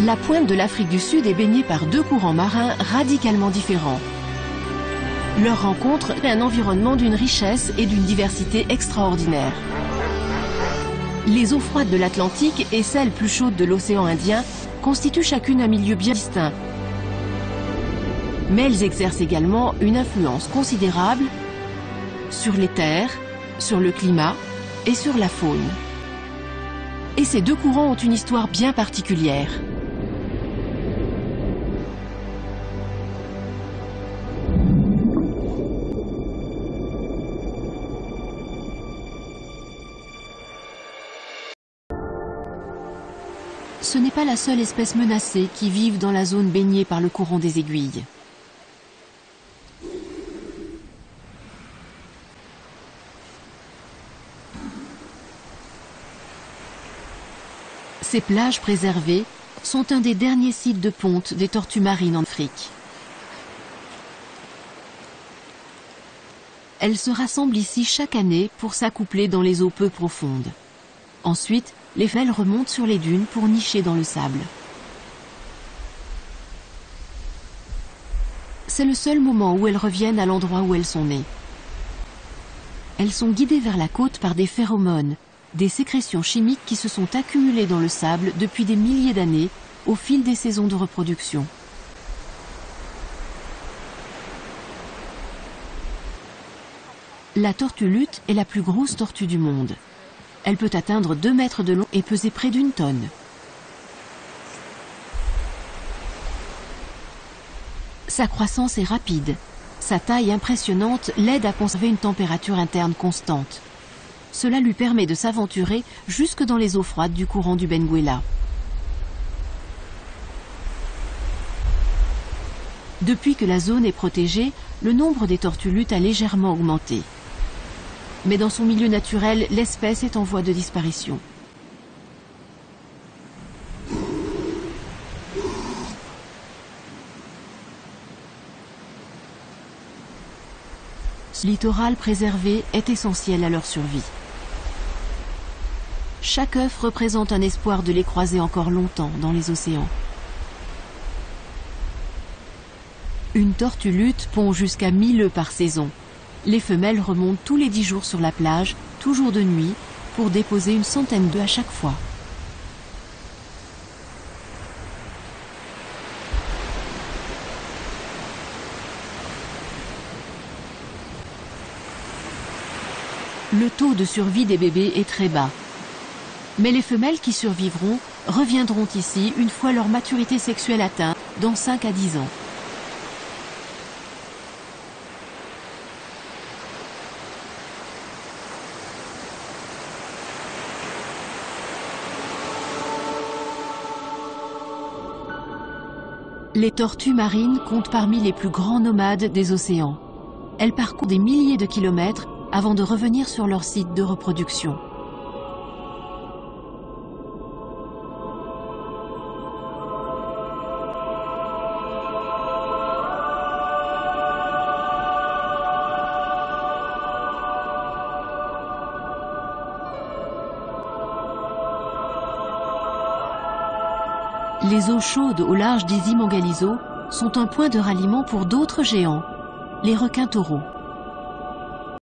La pointe de l'Afrique du Sud est baignée par deux courants marins radicalement différents. Leur rencontre est un environnement d'une richesse et d'une diversité extraordinaire. Les eaux froides de l'Atlantique et celles plus chaudes de l'océan Indien constituent chacune un milieu bien distinct. Mais elles exercent également une influence considérable sur les terres, sur le climat et sur la faune. Et ces deux courants ont une histoire bien particulière. Ce n'est pas la seule espèce menacée qui vive dans la zone baignée par le courant des aiguilles. Ces plages préservées sont un des derniers sites de ponte des tortues marines en Afrique. Elles se rassemblent ici chaque année pour s'accoupler dans les eaux peu profondes. Ensuite, les femelles remontent sur les dunes pour nicher dans le sable. C'est le seul moment où elles reviennent à l'endroit où elles sont nées. Elles sont guidées vers la côte par des phéromones, des sécrétions chimiques qui se sont accumulées dans le sable depuis des milliers d'années au fil des saisons de reproduction. La tortue luth est la plus grosse tortue du monde. Elle peut atteindre 2 mètres de long et peser près d'1 tonne. Sa croissance est rapide. Sa taille impressionnante l'aide à conserver une température interne constante. Cela lui permet de s'aventurer jusque dans les eaux froides du courant du Benguela. Depuis que la zone est protégée, le nombre des tortues luth a légèrement augmenté. Mais dans son milieu naturel, l'espèce est en voie de disparition. Ce littoral préservé est essentiel à leur survie. Chaque œuf représente un espoir de les croiser encore longtemps dans les océans. Une tortue luth pond jusqu'à 1000 œufs par saison. Les femelles remontent tous les 10 jours sur la plage, toujours de nuit, pour déposer une centaine d'œufs à chaque fois. Le taux de survie des bébés est très bas. Mais les femelles qui survivront reviendront ici une fois leur maturité sexuelle atteinte, dans 5 à 10 ans. Les tortues marines comptent parmi les plus grands nomades des océans. Elles parcourent des milliers de kilomètres avant de revenir sur leur site de reproduction. Les eaux chaudes au large d'Isi Mangaliso sont un point de ralliement pour d'autres géants, les requins taureaux.